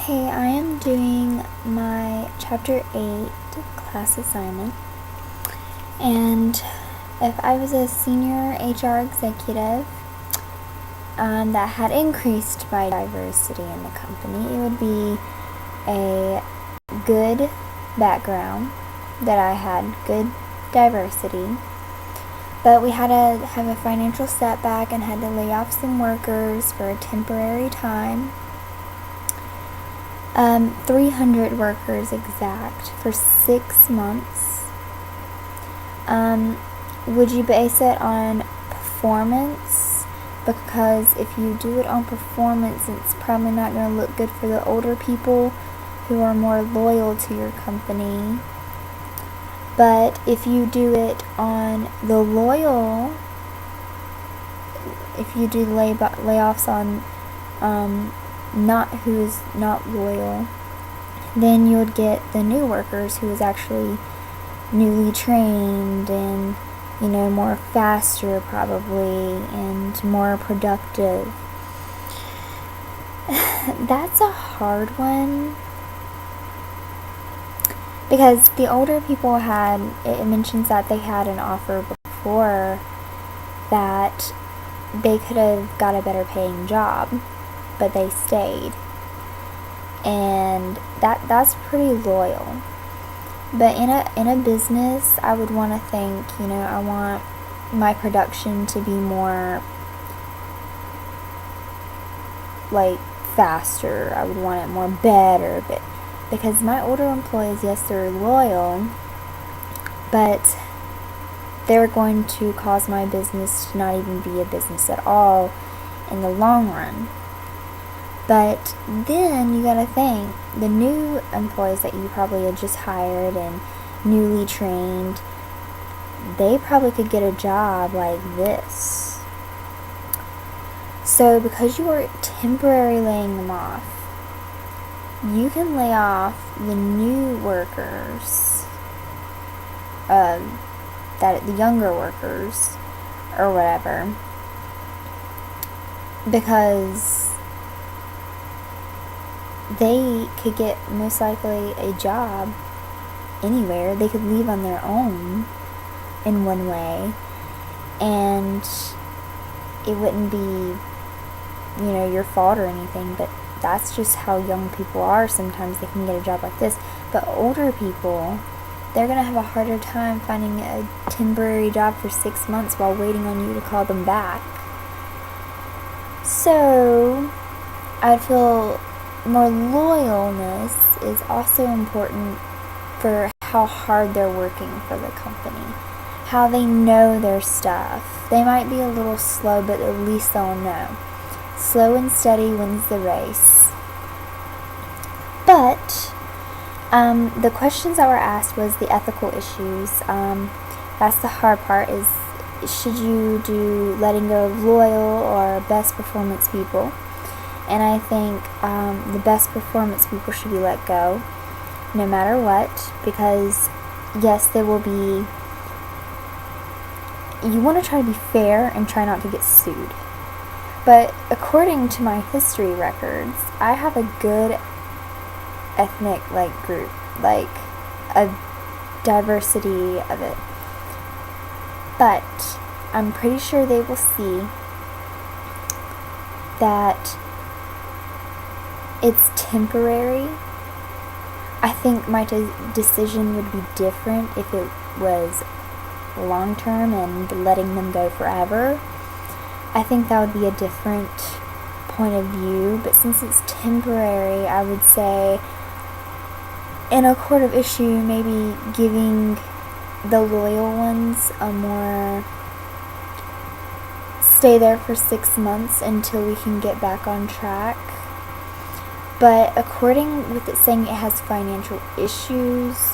Hey, I am doing my Chapter 8 class assignment, and if I was a senior HR executive that had increased my diversity in the company, it would be a good background that I had good diversity. But we had to have a financial setback and had to lay off some workers for a temporary time. 300 workers exact for 6 months. Would you base it on performance? Because if you do it on performance, it's probably not going to look good for the older people who are more loyal to your company. But if you do it on the loyal, if you do layoffs on who is not loyal, then you would get the new workers who is actually newly trained and more faster probably and more productive. That's a hard one because the older people it mentions that they had an offer before that they could have got a better paying job, but they stayed, and that's pretty loyal. But in a business, I would want to think, I want my production to be more like faster. I would want it more better, but because my older employees, yes, they're loyal, but they're going to cause my business to not even be a business at all in the long run. But then you gotta think, the new employees that you probably had just hired and newly trained, they probably could get a job like this. So because you are temporarily laying them off, you can lay off the new workers, the younger workers or whatever, because they could get most likely a job anywhere. They could leave on their own in one way, and it wouldn't be your fault or anything, but that's just how young people are. Sometimes they can get a job like this, but older people, they're gonna have a harder time finding a temporary job for 6 months while waiting on you to call them back. So I feel more loyalness is also important for how hard they're working for the company, how they know their stuff. They might be a little slow, but at least they'll know. Slow and steady wins the race. But the questions that were asked was the ethical issues. That's the hard part, is should you do letting go of loyal or best performance people? And I think the best performance people should be let go no matter what, because yes, there will be, you want to try to be fair and try not to get sued. But according to my history records, I have a good ethnic group, a diversity of it. But I'm pretty sure they will see that it's temporary. I think my decision would be different if it was long term and letting them go forever. I think that would be a different point of view, but since it's temporary, I would say in a court of issue, maybe giving the loyal ones a more stay there for 6 months until we can get back on track. But according with it saying it has financial issues,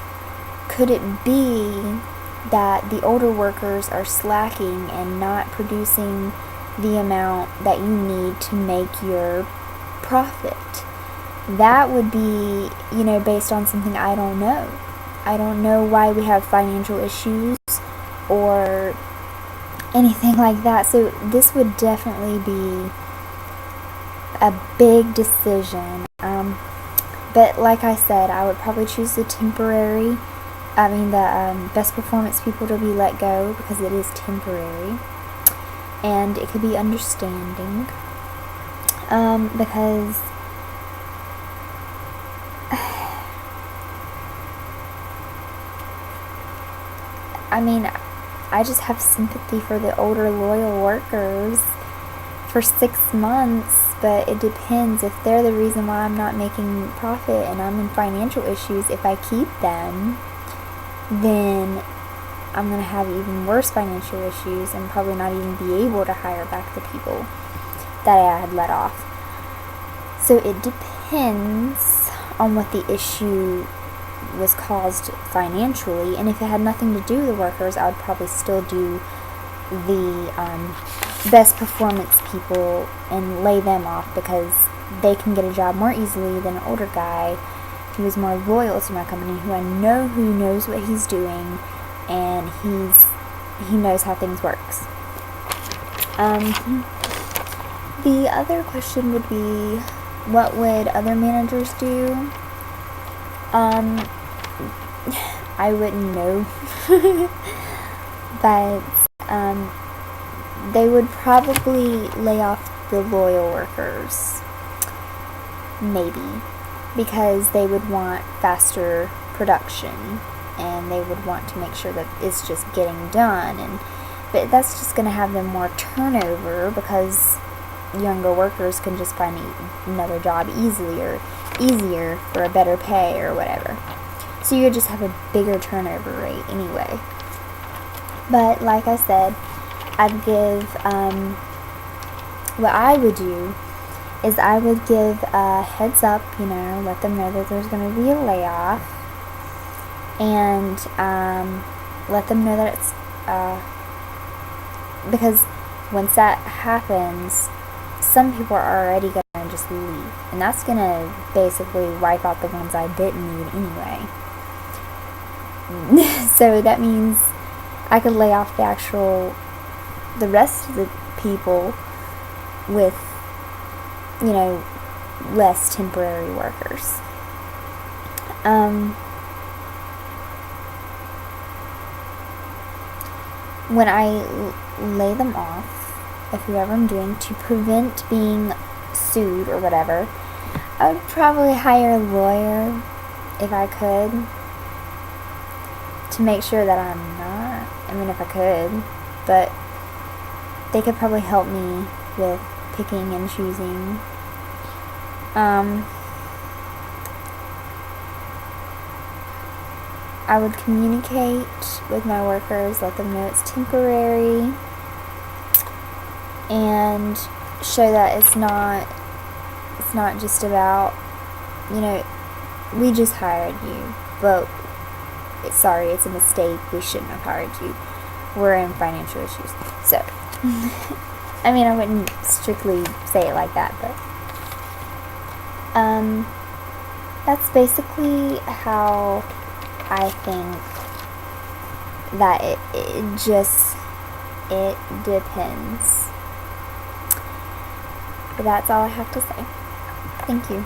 could it be that the older workers are slacking and not producing the amount that you need to make your profit? That would be, based on something I don't know. I don't know why we have financial issues or anything like that. So this would definitely be a big decision. But like I said, I would probably choose the best performance people to be let go, because it is temporary. And it could be understanding. Because I mean, I just have sympathy for the older loyal workers for 6 months, but it depends. If they're the reason why I'm not making profit and I'm in financial issues, if I keep them, then I'm going to have even worse financial issues and probably not even be able to hire back the people that I had let off. So it depends on what the issue was caused financially, and if it had nothing to do with the workers, I would probably still do the best performance people and lay them off, because they can get a job more easily than an older guy who is more loyal to my company, who I know who knows what he's doing, and he knows how things works. The other question would be, what would other managers do? I wouldn't know. But they would probably lay off the loyal workers. Maybe. Because they would want faster production, and they would want to make sure that it's just getting done. But that's just going to have them more turnover, because younger workers can just find another job easier for a better pay or whatever. So you would just have a bigger turnover rate anyway. But like I said, I'd give, what I would do is I would give a heads up, let them know that there's going to be a layoff, and let them know that it's, because once that happens, some people are already going to just leave, and that's going to basically wipe out the ones I didn't need anyway. So that means I could lay off the rest of the people with, less temporary workers. When I lay them off, if whoever I'm doing, to prevent being sued or whatever, I would probably hire a lawyer if I could, to make sure that I'm not. If I could, but they could probably help me with picking and choosing. I would communicate with my workers, let them know it's temporary, and show that it's not just about, we just hired you, but sorry, it's a mistake, we shouldn't have hired you, we're in financial issues. So I wouldn't strictly say it like that, but that's basically how I think that it depends. But that's all I have to say. Thank you.